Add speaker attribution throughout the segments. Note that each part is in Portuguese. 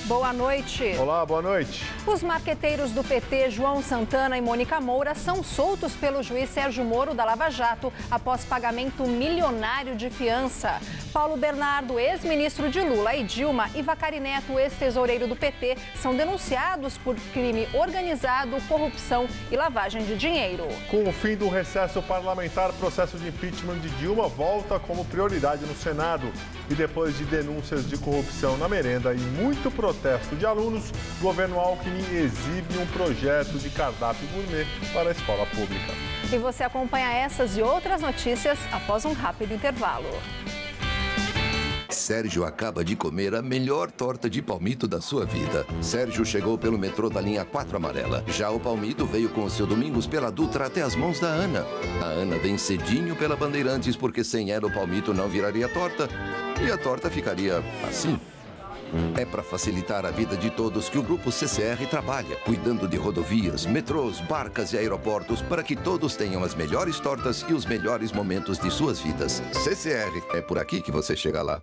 Speaker 1: Boa noite.
Speaker 2: Olá, boa noite.
Speaker 1: Os marqueteiros do PT, João Santana e Mônica Moura, são soltos pelo juiz Sérgio Moro da Lava Jato após pagamento milionário de fiança. Paulo Bernardo, ex-ministro de Lula e Dilma, e Vacari Neto, ex-tesoureiro do PT, são denunciados por crime organizado, corrupção e lavagem de dinheiro.
Speaker 2: Com o fim do recesso parlamentar, o processo de impeachment de Dilma volta como prioridade no Senado. E depois de denúncias de corrupção na merenda e muito protesto de alunos, o governo Alckmin exibe um projeto de cardápio gourmet para a escola pública.
Speaker 1: E você acompanha essas e outras notícias após um rápido intervalo.
Speaker 3: Sérgio acaba de comer a melhor torta de palmito da sua vida. Sérgio chegou pelo metrô da linha 4 amarela. Já o palmito veio com o seu Domingos pela Dutra até as mãos da Ana. A Ana vem cedinho pela Bandeirantes porque sem ela o palmito não viraria torta. E a torta ficaria assim. É para facilitar a vida de todos que o Grupo CCR trabalha, cuidando de rodovias, metrôs, barcas e aeroportos para que todos tenham as melhores tortas e os melhores momentos de suas vidas. CCR, é por aqui que você chega lá.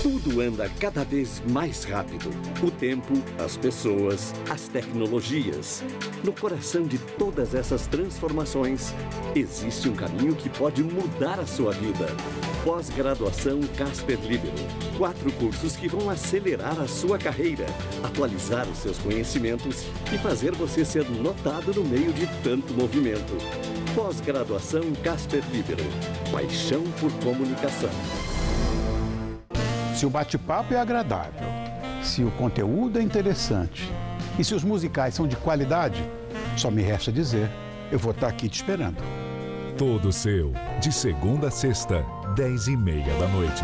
Speaker 4: Tudo anda cada vez mais rápido. O tempo, as pessoas, as tecnologias. No coração de todas essas transformações, existe um caminho que pode mudar a sua vida. Pós-graduação Casper Libero. 4 cursos que vão acelerar a sua carreira, atualizar os seus conhecimentos e fazer você ser notado no meio de tanto movimento. Pós-graduação Casper Libero. Paixão por comunicação.
Speaker 5: Se o bate-papo é agradável, se o conteúdo é interessante e se os musicais são de qualidade, só me resta dizer, eu vou estar aqui te esperando.
Speaker 6: Todo seu, de segunda a sexta, 10h30 da noite.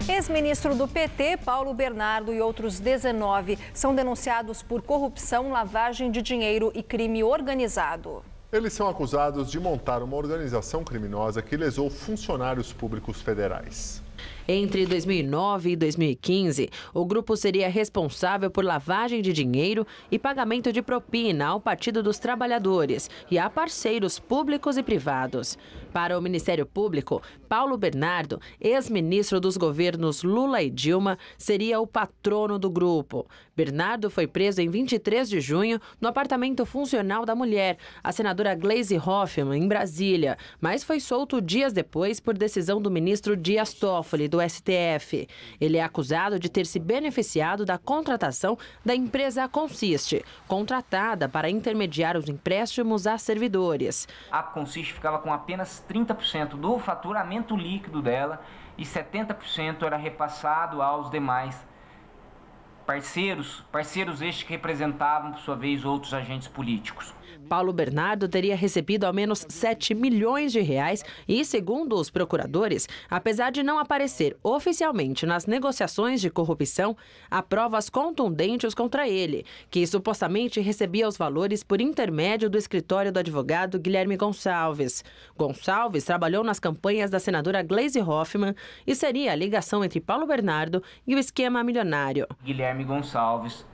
Speaker 1: Ex-ministro do PT, Paulo Bernardo, e outros 19 são denunciados por corrupção, lavagem de dinheiro e crime organizado.
Speaker 2: Eles são acusados de montar uma organização criminosa que lesou funcionários públicos federais.
Speaker 7: Entre 2009 e 2015, o grupo seria responsável por lavagem de dinheiro e pagamento de propina ao Partido dos Trabalhadores e a parceiros públicos e privados. Para o Ministério Público, Paulo Bernardo, ex-ministro dos governos Lula e Dilma, seria o patrono do grupo. Bernardo foi preso em 23 de junho no apartamento funcional da mulher, a senadora Gleisi Hoffmann, em Brasília, mas foi solto dias depois por decisão do ministro Dias Toffoli, do STF. Ele é acusado de ter se beneficiado da contratação da empresa Consiste, contratada para intermediar os empréstimos a servidores.
Speaker 8: A Consiste ficava com apenas 30% do faturamento líquido dela e 70% era repassado aos demais parceiros estes que representavam, por sua vez, outros agentes políticos.
Speaker 7: Paulo Bernardo teria recebido ao menos 7 milhões de reais e, segundo os procuradores, apesar de não aparecer oficialmente nas negociações de corrupção, há provas contundentes contra ele, que supostamente recebia os valores por intermédio do escritório do advogado Guilherme Gonçalves. Gonçalves trabalhou nas campanhas da senadora Gleisi Hoffmann e seria a ligação entre Paulo Bernardo e o esquema milionário.
Speaker 8: Guilherme Gonçalves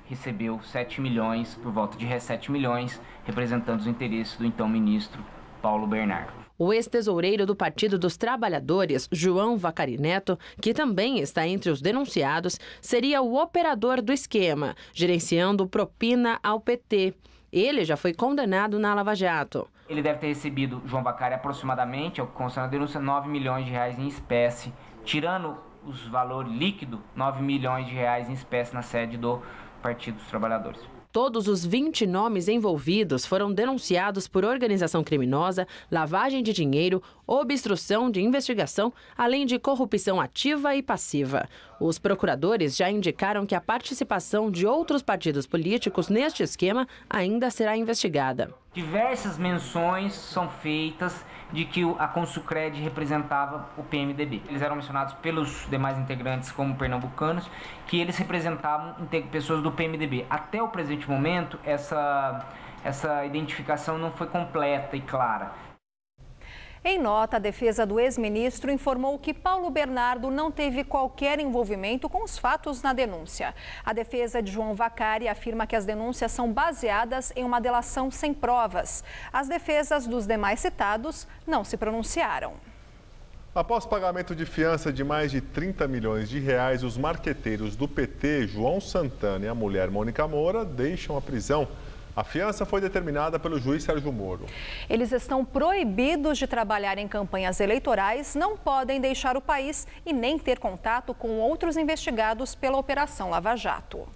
Speaker 8: recebeu 7 milhões, por volta de 7 milhões, representando os interesses do então ministro Paulo Bernardo.
Speaker 7: O ex-tesoureiro do Partido dos Trabalhadores, João Vacari Neto, que também está entre os denunciados, seria o operador do esquema, gerenciando propina ao PT. Ele já foi condenado na Lava Jato.
Speaker 8: Ele deve ter recebido, João Vacari, aproximadamente, ao que consta na denúncia, 9 milhões de reais em espécie, tirando os valores líquidos, 9 milhões de reais em espécie na sede do Partido dos Trabalhadores.
Speaker 7: Todos os 20 nomes envolvidos foram denunciados por organização criminosa, lavagem de dinheiro, obstrução de investigação, além de corrupção ativa e passiva. Os procuradores já indicaram que a participação de outros partidos políticos neste esquema ainda será investigada.
Speaker 8: Diversas menções são feitas de que a Consucred representava o PMDB. Eles eram mencionados pelos demais integrantes como pernambucanos, que eles representavam pessoas do PMDB. Até o presente momento, essa identificação não foi completa e clara.
Speaker 1: Em nota, a defesa do ex-ministro informou que Paulo Bernardo não teve qualquer envolvimento com os fatos na denúncia. A defesa de João Vacari afirma que as denúncias são baseadas em uma delação sem provas. As defesas dos demais citados não se pronunciaram.
Speaker 2: Após pagamento de fiança de mais de 30 milhões de reais, os marqueteiros do PT, João Santana e a mulher Mônica Moura, deixam a prisão. A fiança foi determinada pelo juiz Sérgio Moro.
Speaker 1: Eles estão proibidos de trabalhar em campanhas eleitorais, não podem deixar o país e nem ter contato com outros investigados pela Operação Lava Jato.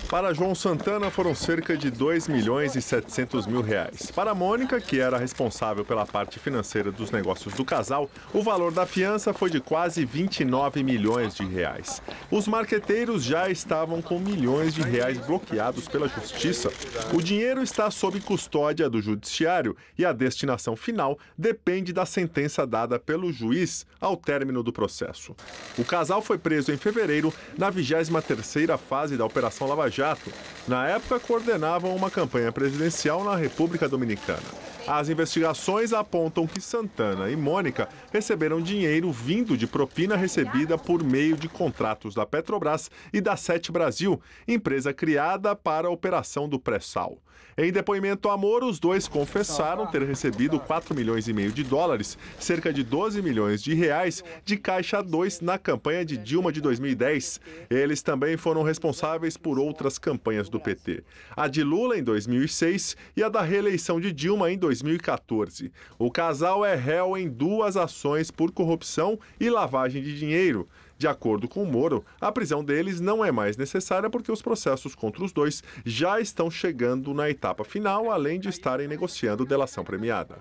Speaker 2: Para João Santana foram cerca de 2 milhões e 700 mil reais. Para Mônica, que era responsável pela parte financeira dos negócios do casal, o valor da fiança foi de quase 29 milhões de reais. Os marqueteiros já estavam com milhões de reais bloqueados pela justiça. O dinheiro está sob custódia do judiciário e a destinação final depende da sentença dada pelo juiz ao término do processo. O casal foi preso em fevereiro na 23ª fase da Operação Lava Jato. Na época, coordenavam uma campanha presidencial na República Dominicana. As investigações apontam que Santana e Mônica receberam dinheiro vindo de propina recebida por meio de contratos da Petrobras e da Sete Brasil, empresa criada para a operação do pré-sal. Em depoimento a Moro, os dois confessaram ter recebido 4 milhões e meio de dólares, cerca de 12 milhões de reais, de Caixa 2 na campanha de Dilma de 2010. Eles também foram responsáveis por outras campanhas do PT. A de Lula em 2006 e a da reeleição de Dilma em 2014. O casal é réu em 2 ações por corrupção e lavagem de dinheiro. De acordo com Moro, a prisão deles não é mais necessária porque os processos contra os dois já estão chegando na etapa final, além de estarem negociando delação premiada.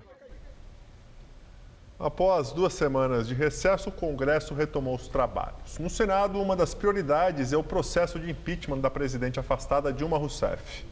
Speaker 2: Após 2 semanas de recesso, o Congresso retomou os trabalhos. No Senado, uma das prioridades é o processo de impeachment da presidente afastada Dilma Rousseff.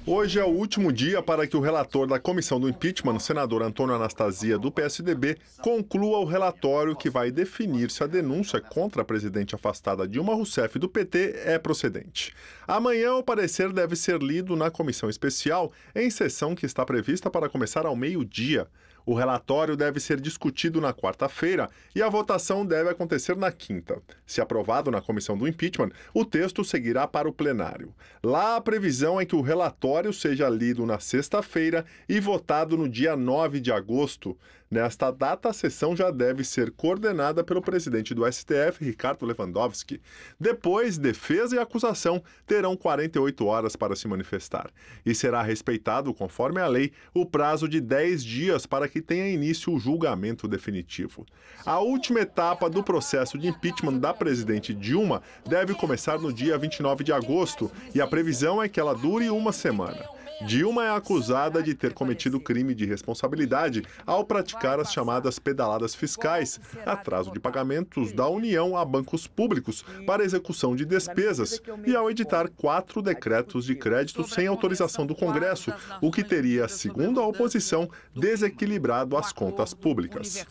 Speaker 2: Hoje é o último dia para que o relator da comissão do impeachment, o senador Antônio Anastasia, do PSDB, conclua o relatório que vai definir se a denúncia contra a presidente afastada Dilma Rousseff do PT é procedente. Amanhã, o parecer deve ser lido na comissão especial, em sessão que está prevista para começar ao meio-dia. O relatório deve ser discutido na quarta-feira e a votação deve acontecer na quinta. Se aprovado na comissão do impeachment, o texto seguirá para o plenário. Lá, a previsão é que o relatório seja lido na sexta-feira e votado no dia 9 de agosto. Nesta data, a sessão já deve ser coordenada pelo presidente do STF, Ricardo Lewandowski. Depois, defesa e acusação terão 48 horas para se manifestar. E será respeitado, conforme a lei, o prazo de 10 dias para que tenha início o julgamento definitivo. A última etapa do processo de impeachment da presidente Dilma deve começar no dia 29 de agosto e a previsão é que ela dure 1 semana. Dilma é acusada de ter cometido crime de responsabilidade ao praticar as chamadas pedaladas fiscais, atraso de pagamentos da União a bancos públicos para execução de despesas e ao editar 4 decretos de crédito sem autorização do Congresso, o que teria, segundo a oposição, desequilibrado as contas públicas.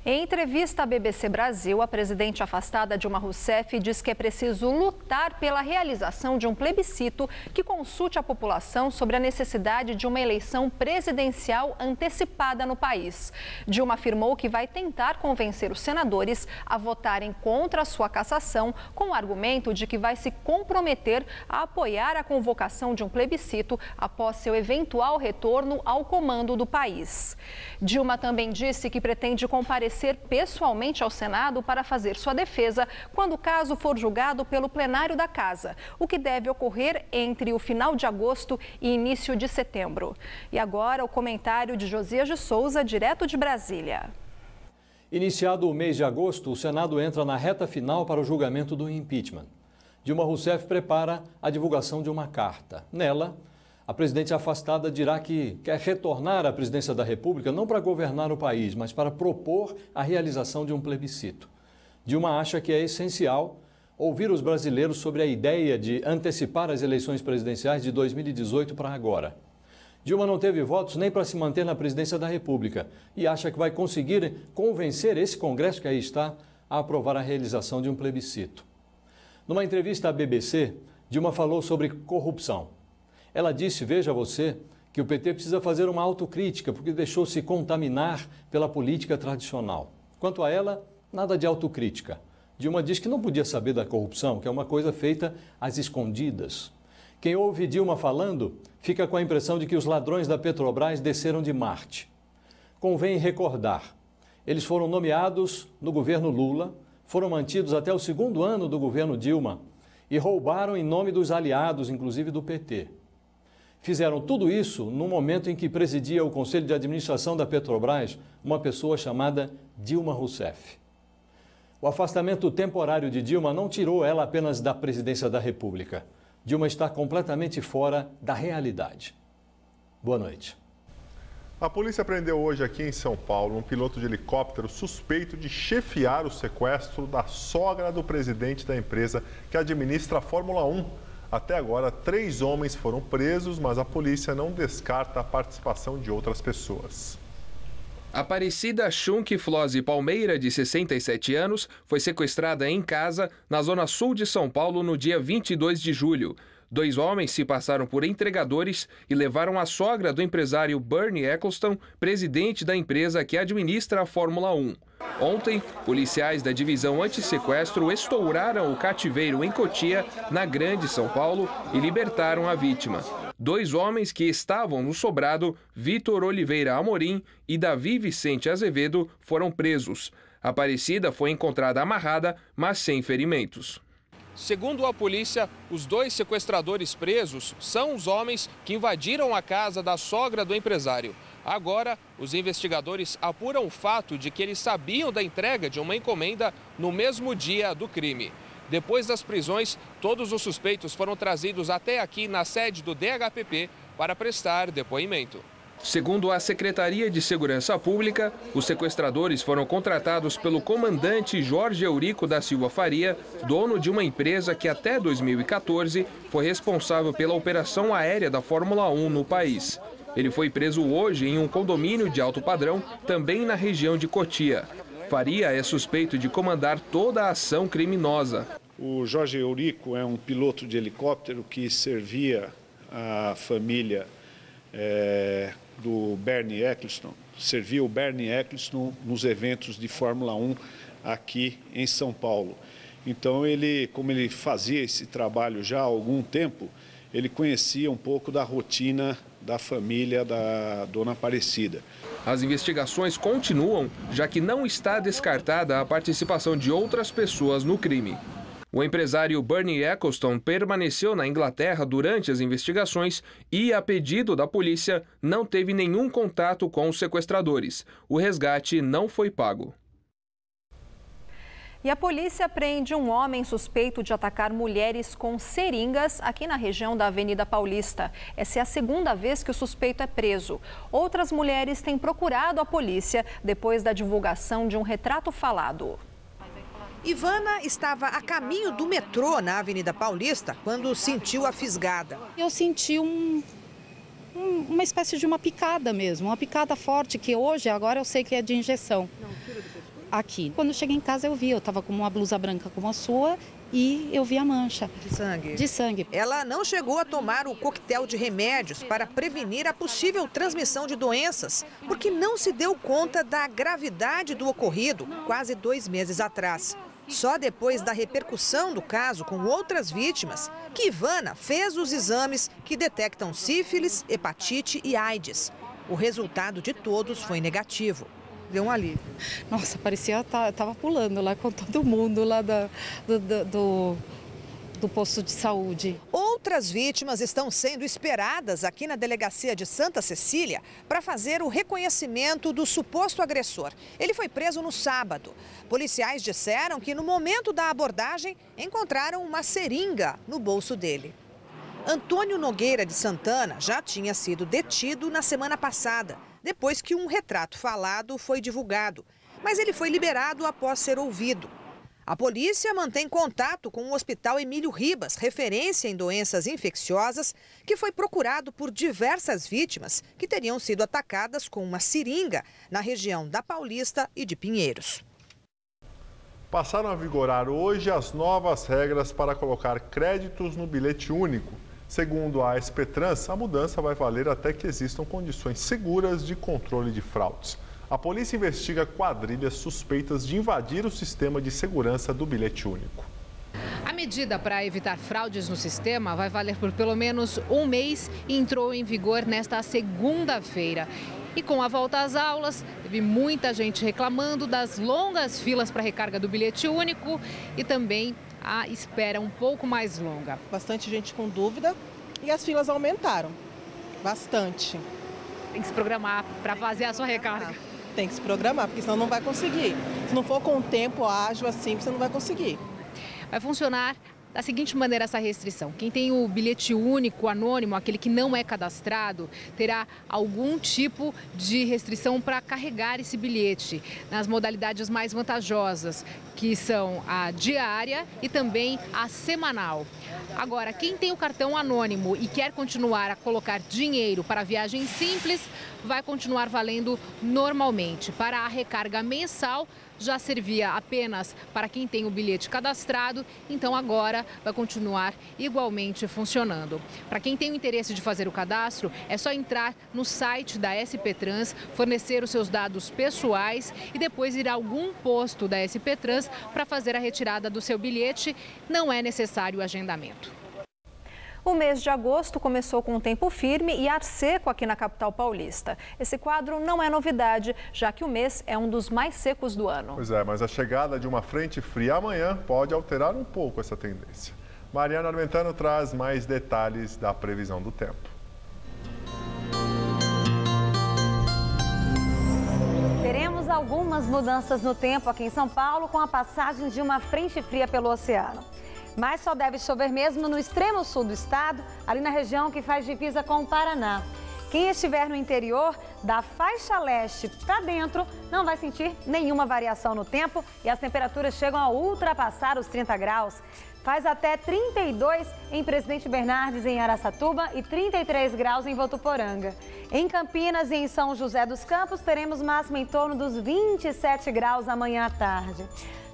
Speaker 1: Em entrevista à BBC Brasil, a presidente afastada Dilma Rousseff diz que é preciso lutar pela realização de um plebiscito que consulte a população sobre a necessidade de uma eleição presidencial antecipada no país. Dilma afirmou que vai tentar convencer os senadores a votarem contra a sua cassação, com o argumento de que vai se comprometer a apoiar a convocação de um plebiscito após seu eventual retorno ao comando do país. Dilma também disse que pretende comparecer pessoalmente ao Senado para fazer sua defesa quando o caso for julgado pelo plenário da Casa, o que deve ocorrer entre o final de agosto e início de setembro. E agora o comentário de Josias de Souza, direto de Brasília.
Speaker 9: Iniciado o mês de agosto, o Senado entra na reta final para o julgamento do impeachment. Dilma Rousseff prepara a divulgação de uma carta. Nela, a presidente afastada dirá que quer retornar à presidência da República não para governar o país, mas para propor a realização de um plebiscito. Dilma acha que é essencial ouvir os brasileiros sobre a ideia de antecipar as eleições presidenciais de 2018 para agora. Dilma não teve votos nem para se manter na presidência da República e acha que vai conseguir convencer esse Congresso que aí está a aprovar a realização de um plebiscito. Numa entrevista à BBC, Dilma falou sobre corrupção. Ela disse, veja você, que o PT precisa fazer uma autocrítica porque deixou-se contaminar pela política tradicional. Quanto a ela, nada de autocrítica. Dilma diz que não podia saber da corrupção, que é uma coisa feita às escondidas. Quem ouve Dilma falando fica com a impressão de que os ladrões da Petrobras desceram de Marte. Convém recordar, eles foram nomeados no governo Lula, foram mantidos até o segundo ano do governo Dilma e roubaram em nome dos aliados, inclusive do PT. Fizeram tudo isso no momento em que presidia o Conselho de Administração da Petrobras uma pessoa chamada Dilma Rousseff. O afastamento temporário de Dilma não tirou ela apenas da presidência da República. Dilma está completamente fora da realidade. Boa noite.
Speaker 2: A polícia prendeu hoje aqui em São Paulo um piloto de helicóptero suspeito de chefiar o sequestro da sogra do presidente da empresa que administra a Fórmula 1. Até agora, 3 homens foram presos, mas a polícia não descarta a participação de outras pessoas.
Speaker 10: Aparecida Schunk Flose Palmeira, de 67 anos, foi sequestrada em casa, na zona sul de São Paulo, no dia 22 de julho. 2 homens se passaram por entregadores e levaram a sogra do empresário Bernie Eccleston, presidente da empresa que administra a Fórmula 1. Ontem, policiais da divisão antissequestro estouraram o cativeiro em Cotia, na Grande São Paulo, e libertaram a vítima. 2 homens que estavam no sobrado, Vitor Oliveira Amorim e Davi Vicente Azevedo, foram presos. A Aparecida foi encontrada amarrada, mas sem ferimentos. Segundo a polícia, os 2 sequestradores presos são os homens que invadiram a casa da sogra do empresário. Agora, os investigadores apuram o fato de que eles sabiam da entrega de uma encomenda no mesmo dia do crime. Depois das prisões, todos os suspeitos foram trazidos até aqui na sede do DHPP para prestar depoimento. Segundo a Secretaria de Segurança Pública, os sequestradores foram contratados pelo comandante Jorge Eurico da Silva Faria, dono de uma empresa que até 2014 foi responsável pela operação aérea da Fórmula 1 no país. Ele foi preso hoje em um condomínio de alto padrão, também na região de Cotia. Faria é suspeito de comandar toda a ação criminosa.
Speaker 11: O Jorge Eurico é um piloto de helicóptero que servia a família do Bernie Eccleston, servia o Bernie Eccleston nos eventos de Fórmula 1 aqui em São Paulo. Então, como ele fazia esse trabalho já há algum tempo, ele conhecia um pouco da rotina da família da dona Aparecida.
Speaker 10: As investigações continuam, já que não está descartada a participação de outras pessoas no crime. O empresário Bernie Eccleston permaneceu na Inglaterra durante as investigações e, a pedido da polícia, não teve nenhum contato com os sequestradores. O resgate não foi pago.
Speaker 1: E a polícia prende um homem suspeito de atacar mulheres com seringas aqui na região da Avenida Paulista. Essa é a segunda vez que o suspeito é preso. Outras mulheres têm procurado a polícia depois da divulgação de um retrato falado.
Speaker 12: Ivana estava a caminho do metrô na Avenida Paulista quando sentiu a fisgada.
Speaker 13: Eu senti uma espécie de uma picada mesmo, uma picada forte que agora eu sei que é de injeção. Aqui. Quando eu cheguei em casa eu estava com uma blusa branca como a sua e eu vi a mancha.
Speaker 12: De sangue?
Speaker 13: De sangue.
Speaker 12: Ela não chegou a tomar o coquetel de remédios para prevenir a possível transmissão de doenças, porque não se deu conta da gravidade do ocorrido quase 2 meses atrás. Só depois da repercussão do caso com outras vítimas, que Ivana fez os exames que detectam sífilis, hepatite e AIDS. O resultado de todos foi negativo. Deu um alívio.
Speaker 13: Nossa, parecia que estava pulando lá com todo mundo lá do posto de saúde.
Speaker 12: Outras vítimas estão sendo esperadas aqui na delegacia de Santa Cecília para fazer o reconhecimento do suposto agressor. Ele foi preso no sábado. Policiais disseram que no momento da abordagem encontraram uma seringa no bolso dele. Antônio Nogueira de Santana já tinha sido detido na semana passada, depois que um retrato falado foi divulgado. Mas ele foi liberado após ser ouvido. A polícia mantém contato com o Hospital Emílio Ribas, referência em doenças infecciosas, que foi procurado por diversas vítimas que teriam sido atacadas com uma seringa na região da Paulista e de Pinheiros.
Speaker 2: Passaram a vigorar hoje as novas regras para colocar créditos no bilhete único. Segundo a SP Trans, a mudança vai valer até que existam condições seguras de controle de fraudes. A polícia investiga quadrilhas suspeitas de invadir o sistema de segurança do bilhete único.
Speaker 14: A medida para evitar fraudes no sistema vai valer por pelo menos um mês e entrou em vigor nesta segunda-feira. E com a volta às aulas, teve muita gente reclamando das longas filas para recarga do bilhete único e também a espera um pouco mais longa.
Speaker 15: Bastante gente com dúvida e as filas aumentaram bastante.
Speaker 14: Tem que se programar para fazer a sua recarga.
Speaker 15: Tem que se programar, porque senão não vai conseguir. Se não for com um tempo ágil assim, você não vai conseguir.
Speaker 14: Vai funcionar da seguinte maneira essa restrição. Quem tem o bilhete único anônimo, aquele que não é cadastrado, terá algum tipo de restrição para carregar esse bilhete nas modalidades mais vantajosas, que são a diária e também a semanal. Agora, quem tem o cartão anônimo e quer continuar a colocar dinheiro para viagem simples, vai continuar valendo normalmente. Para a recarga mensal, já servia apenas para quem tem o bilhete cadastrado, então agora vai continuar igualmente funcionando. Para quem tem o interesse de fazer o cadastro, é só entrar no site da SP Trans, fornecer os seus dados pessoais e depois ir a algum posto da SP Trans para fazer a retirada do seu bilhete. Não é necessário agendamento.
Speaker 1: O mês de agosto começou com um tempo firme e ar seco aqui na capital paulista. Esse quadro não é novidade, já que o mês é um dos mais secos do ano.
Speaker 2: Pois é, mas a chegada de uma frente fria amanhã pode alterar um pouco essa tendência. Mariana Armentano traz mais detalhes da previsão do tempo.
Speaker 16: Teremos algumas mudanças no tempo aqui em São Paulo com a passagem de uma frente fria pelo oceano. Mas só deve chover mesmo no extremo sul do estado, ali na região que faz divisa com o Paraná. Quem estiver no interior, da faixa leste para dentro, não vai sentir nenhuma variação no tempo e as temperaturas chegam a ultrapassar os 30 graus. Faz até 32 em Presidente Bernardes, em Araçatuba, e 33 graus em Votuporanga. Em Campinas e em São José dos Campos, teremos máxima em torno dos 27 graus amanhã à tarde.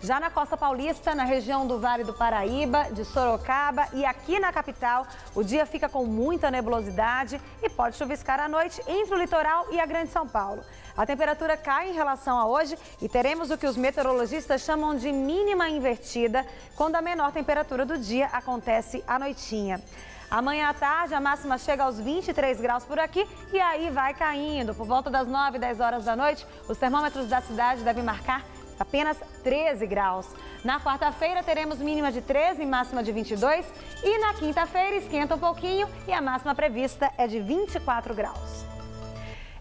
Speaker 16: Já na costa paulista, na região do Vale do Paraíba, de Sorocaba e aqui na capital, o dia fica com muita nebulosidade e pode chuviscar à noite entre o litoral e a Grande São Paulo. A temperatura cai em relação a hoje e teremos o que os meteorologistas chamam de mínima invertida, quando a menor temperatura do dia acontece à noitinha. Amanhã à tarde, a máxima chega aos 23 graus por aqui e aí vai caindo. Por volta das 9, 10 horas da noite, os termômetros da cidade devem marcar apenas 13 graus. Na quarta-feira teremos mínima de 13 e máxima de 22 e na quinta-feira esquenta um pouquinho e a máxima prevista é de 24 graus.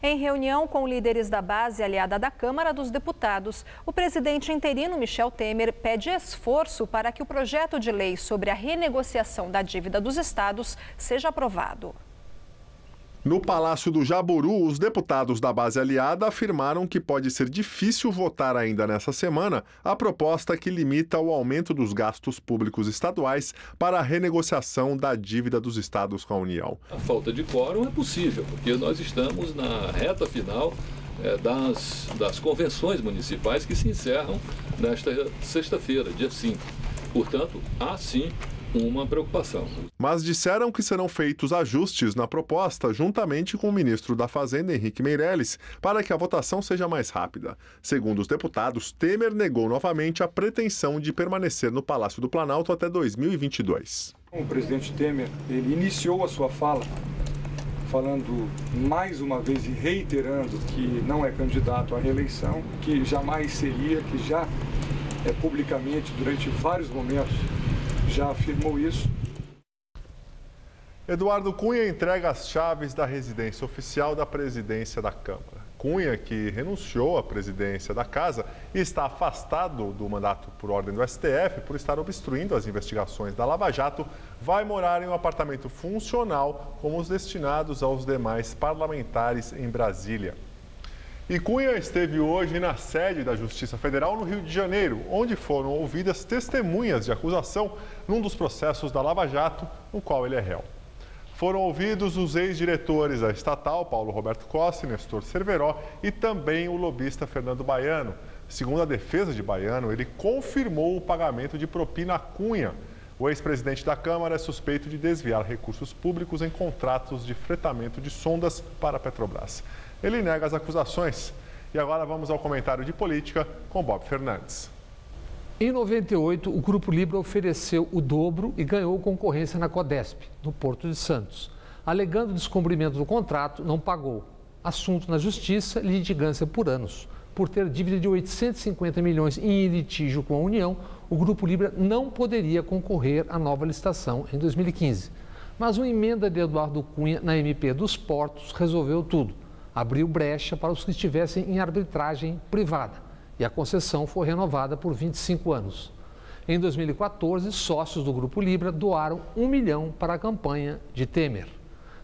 Speaker 1: Em reunião com líderes da base aliada da Câmara dos Deputados, o presidente interino Michel Temer pede esforço para que o projeto de lei sobre a renegociação da dívida dos estados seja aprovado.
Speaker 2: No Palácio do Jaburu, os deputados da base aliada afirmaram que pode ser difícil votar ainda nessa semana a proposta que limita o aumento dos gastos públicos estaduais para a renegociação da dívida dos estados com a União.
Speaker 17: A falta de quórum é possível, porque nós estamos na reta final das convenções municipais que se encerram nesta sexta-feira, dia 5. Portanto, há sim uma preocupação.
Speaker 2: Mas disseram que serão feitos ajustes na proposta juntamente com o ministro da Fazenda, Henrique Meirelles, para que a votação seja mais rápida. Segundo os deputados, Temer negou novamente a pretensão de permanecer no Palácio do Planalto até 2022.
Speaker 18: O presidente Temer, ele iniciou a sua fala falando mais uma vez e reiterando que não é candidato à reeleição, que jamais seria, que já publicamente, durante vários momentos, já afirmou isso.
Speaker 2: Eduardo Cunha entrega as chaves da residência oficial da presidência da Câmara. Cunha, que renunciou à presidência da Casa e está afastado do mandato por ordem do STF por estar obstruindo as investigações da Lava Jato, vai morar em um apartamento funcional como os destinados aos demais parlamentares em Brasília. E Cunha esteve hoje na sede da Justiça Federal no Rio de Janeiro, onde foram ouvidas testemunhas de acusação num dos processos da Lava Jato, no qual ele é réu. Foram ouvidos os ex-diretores da estatal, Paulo Roberto Costa e Nestor Cerveró, e também o lobista Fernando Baiano. Segundo a defesa de Baiano, ele confirmou o pagamento de propina a Cunha. O ex-presidente da Câmara é suspeito de desviar recursos públicos em contratos de fretamento de sondas para a Petrobras. Ele nega as acusações. E agora vamos ao comentário de política com Bob Fernandes.
Speaker 19: Em 98, o Grupo Libra ofereceu o dobro e ganhou concorrência na Codesp, no Porto de Santos. Alegando descumprimento do contrato, não pagou. Assunto na Justiça, litigância por anos. Por ter dívida de 850 milhões em litígio com a União, o Grupo Libra não poderia concorrer à nova licitação em 2015. Mas uma emenda de Eduardo Cunha na MP dos Portos resolveu tudo. Abriu brecha para os que estivessem em arbitragem privada. E a concessão foi renovada por 25 anos. Em 2014, sócios do Grupo Libra doaram 1 milhão para a campanha de Temer.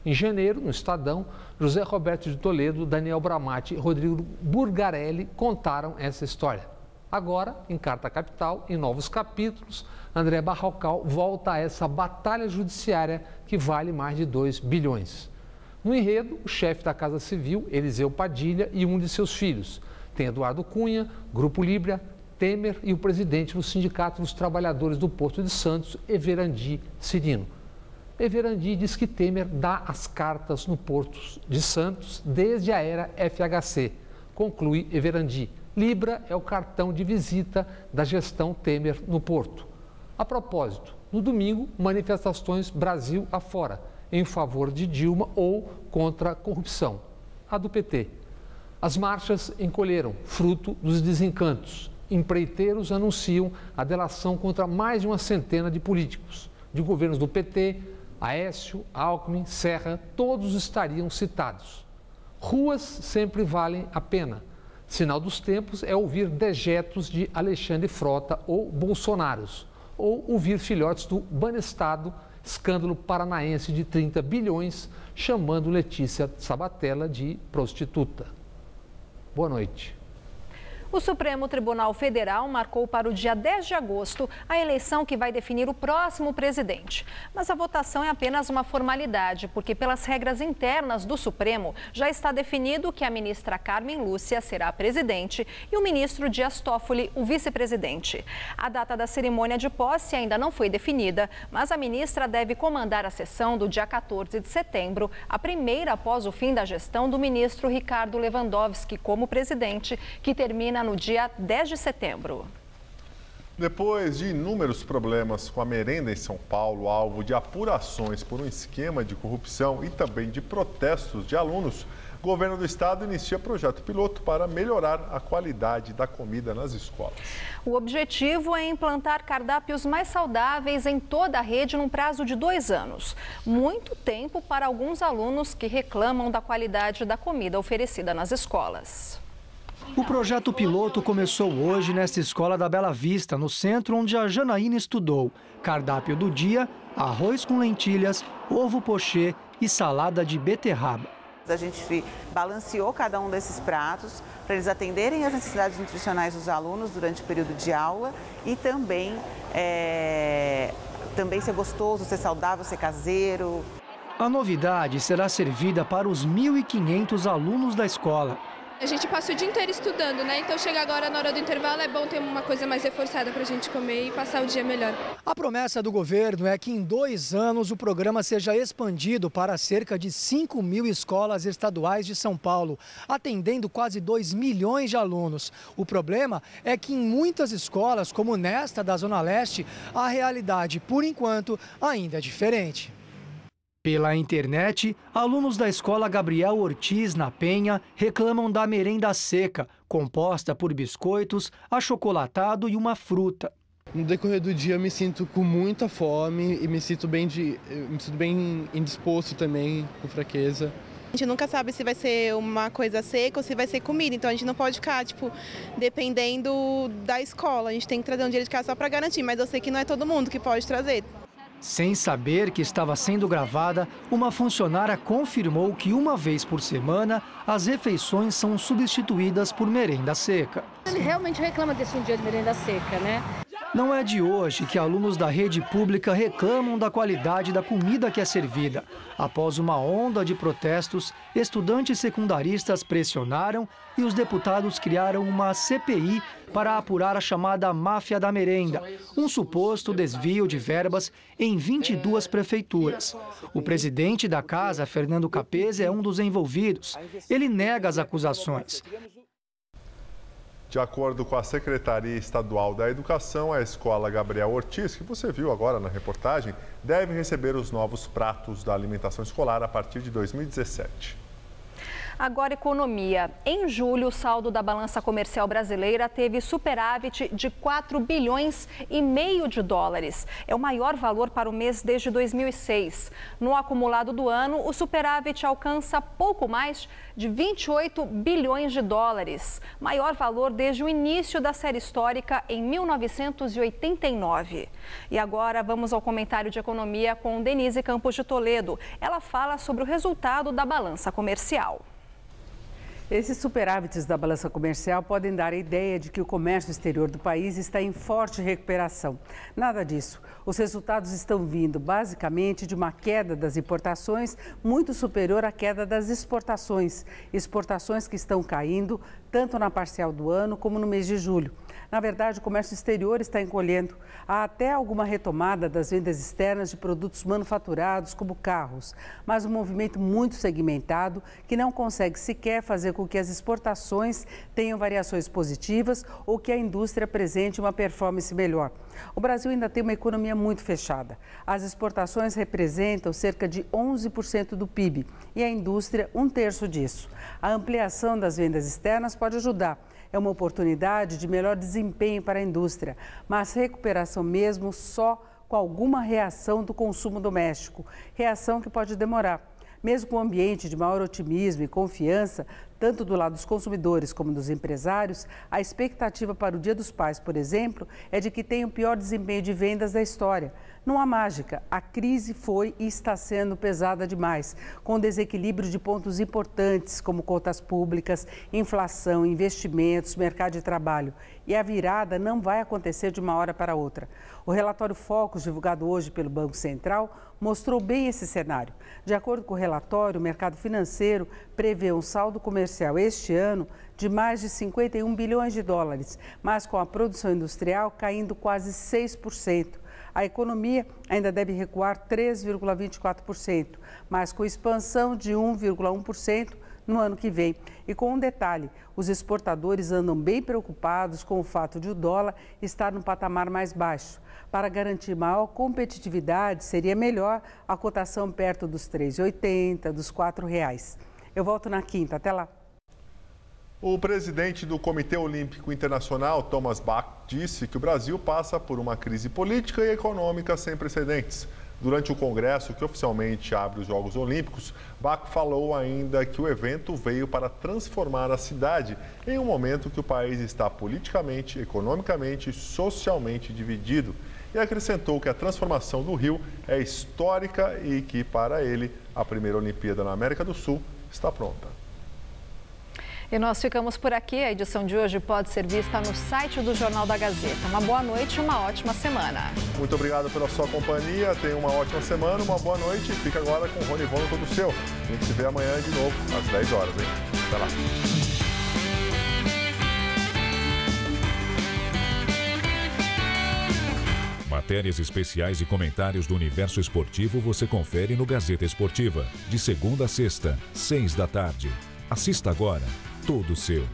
Speaker 19: Em janeiro, no Estadão, José Roberto de Toledo, Daniel Bramati e Rodrigo Burgarelli contaram essa história. Agora, em Carta Capital, em novos capítulos, André Barrocal volta a essa batalha judiciária que vale mais de 2 bilhões. No enredo, o chefe da Casa Civil, Eliseu Padilha, e um de seus filhos. Tem Eduardo Cunha, Grupo Libra, Temer e o presidente do Sindicato dos Trabalhadores do Porto de Santos, Everandi Cirino. Everandi diz que Temer dá as cartas no Porto de Santos desde a era FHC. Conclui Everandi. Libra é o cartão de visita da gestão Temer no Porto. A propósito, no domingo, manifestações Brasil afora, em favor de Dilma ou contra a corrupção. A do PT. As marchas encolheram, fruto dos desencantos. Empreiteiros anunciam a delação contra mais de uma centena de políticos, de governos do PT, Aécio, Alckmin, Serra, todos estariam citados. Ruas sempre valem a pena. Sinal dos tempos é ouvir dejetos de Alexandre Frota ou Bolsonaros, ou ouvir filhotes do Banestado, escândalo paranaense de 30 bilhões, chamando Letícia Sabatella de prostituta. Boa noite.
Speaker 1: O Supremo Tribunal Federal marcou para o dia 10 de agosto a eleição que vai definir o próximo presidente. Mas a votação é apenas uma formalidade, porque pelas regras internas do Supremo já está definido que a ministra Carmen Lúcia será a presidente e o ministro Dias Toffoli o vice-presidente. A data da cerimônia de posse ainda não foi definida, mas a ministra deve comandar a sessão do dia 14 de setembro, a primeira após o fim da gestão do ministro Ricardo Lewandowski como presidente, que termina no dia 10 de setembro.
Speaker 2: Depois de inúmeros problemas com a merenda em São Paulo, alvo de apurações por um esquema de corrupção e também de protestos de alunos, o governo do estado inicia projeto piloto para melhorar a qualidade da comida nas escolas.
Speaker 1: O objetivo é implantar cardápios mais saudáveis em toda a rede num prazo de 2 anos. Muito tempo para alguns alunos que reclamam da qualidade da comida oferecida nas escolas.
Speaker 20: O projeto piloto começou hoje nesta escola da Bela Vista, no centro onde a Janaína estudou. Cardápio do dia: arroz com lentilhas, ovo pochê e salada de beterraba.
Speaker 21: A gente balanceou cada um desses pratos para eles atenderem às necessidades nutricionais dos alunos durante o período de aula e também ser gostoso, ser saudável, ser caseiro.
Speaker 20: A novidade será servida para os 1.500 alunos da escola.
Speaker 22: A gente passa o dia inteiro estudando, né? Então chega agora na hora do intervalo, é bom ter uma coisa mais reforçada para a gente comer e passar o dia melhor.
Speaker 20: A promessa do governo é que em 2 anos o programa seja expandido para cerca de 5.000 escolas estaduais de São Paulo, atendendo quase 2 milhões de alunos. O problema é que em muitas escolas, como nesta da Zona Leste, a realidade, por enquanto, ainda é diferente. Pela internet, alunos da escola Gabriel Ortiz, na Penha, reclamam da merenda seca, composta por biscoitos, achocolatado e uma fruta.
Speaker 23: No decorrer do dia eu me sinto com muita fome e me sinto bem indisposto também, com fraqueza.
Speaker 22: A gente nunca sabe se vai ser uma coisa seca ou se vai ser comida, então a gente não pode ficar, dependendo da escola. A gente tem que trazer um dinheiro de casa só para garantir, mas eu sei que não é todo mundo que pode trazer.
Speaker 20: Sem saber que estava sendo gravada, uma funcionária confirmou que uma vez por semana as refeições são substituídas por merenda seca.
Speaker 24: Ele realmente reclama desse dia de merenda seca, né?
Speaker 20: Não é de hoje que alunos da rede pública reclamam da qualidade da comida que é servida. Após uma onda de protestos, estudantes secundaristas pressionaram e os deputados criaram uma CPI para apurar a chamada máfia da merenda, um suposto desvio de verbas em 22 prefeituras. O presidente da casa, Fernando Capese, é um dos envolvidos. Ele nega as acusações.
Speaker 2: De acordo com a Secretaria Estadual da Educação, a Escola Gabriel Ortiz, que você viu agora na reportagem, deve receber os novos pratos da alimentação escolar a partir de 2017.
Speaker 1: Agora, economia. Em julho, o saldo da balança comercial brasileira teve superávit de 4 bilhões e meio de dólares. É o maior valor para o mês desde 2006. No acumulado do ano, o superávit alcança pouco mais de 28 bilhões de dólares. Maior valor desde o início da série histórica em 1989. E agora vamos ao comentário de economia com Denise Campos de Toledo. Ela fala sobre o resultado da balança comercial.
Speaker 3: Esses superávites da balança comercial podem dar a ideia de que o comércio exterior do país está em forte recuperação. Nada disso. Os resultados estão vindo basicamente de uma queda das importações muito superior à queda das exportações. Exportações que estão caindo tanto na parcial do ano como no mês de julho. Na verdade, o comércio exterior está encolhendo. Há até alguma retomada das vendas externas de produtos manufaturados, como carros, mas um movimento muito segmentado que não consegue sequer fazer com que as exportações tenham variações positivas ou que a indústria apresente uma performance melhor. O Brasil ainda tem uma economia muito fechada. As exportações representam cerca de 11% do PIB e a indústria 1/3 disso. A ampliação das vendas externas pode ajudar. É uma oportunidade de melhor desempenho para a indústria, mas recuperação mesmo só com alguma reação do consumo doméstico, reação que pode demorar. Mesmo com um ambiente de maior otimismo e confiança, tanto do lado dos consumidores como dos empresários, a expectativa para o Dia dos Pais, por exemplo, é de que tenha o pior desempenho de vendas da história. Não há mágica, a crise foi e está sendo pesada demais, com desequilíbrio de pontos importantes como contas públicas, inflação, investimentos, mercado de trabalho. E a virada não vai acontecer de uma hora para outra. O relatório Focus, divulgado hoje pelo Banco Central, mostrou bem esse cenário. De acordo com o relatório, o mercado financeiro prevê um saldo comercial este ano de mais de 51 bilhões de dólares, mas com a produção industrial caindo quase 6%. A economia ainda deve recuar 3,24%, mas com expansão de 1,1% no ano que vem. E com um detalhe, os exportadores andam bem preocupados com o fato de o dólar estar no patamar mais baixo. Para garantir maior competitividade, seria melhor a cotação perto dos R$ 3,80, dos R$ 4,00. Eu volto na quinta. Até lá.
Speaker 2: O presidente do Comitê Olímpico Internacional, Thomas Bach, disse que o Brasil passa por uma crise política e econômica sem precedentes. Durante o congresso que oficialmente abre os Jogos Olímpicos, Bach falou ainda que o evento veio para transformar a cidade em um momento que o país está politicamente, economicamente e socialmente dividido. E acrescentou que a transformação do Rio é histórica e que, para ele, a primeira Olimpíada na América do Sul está pronta.
Speaker 1: E nós ficamos por aqui. A edição de hoje pode ser vista no site do Jornal da Gazeta. Uma boa noite e uma ótima semana.
Speaker 2: Muito obrigado pela sua companhia. Tenha uma ótima semana, uma boa noite. Fica agora com o Rony Von Todo Seu. A gente se vê amanhã de novo, às 10 horas, hein? Até lá.
Speaker 6: Matérias especiais e comentários do universo esportivo você confere no Gazeta Esportiva, de segunda a sexta, 6 da tarde. Assista agora. Todo seu.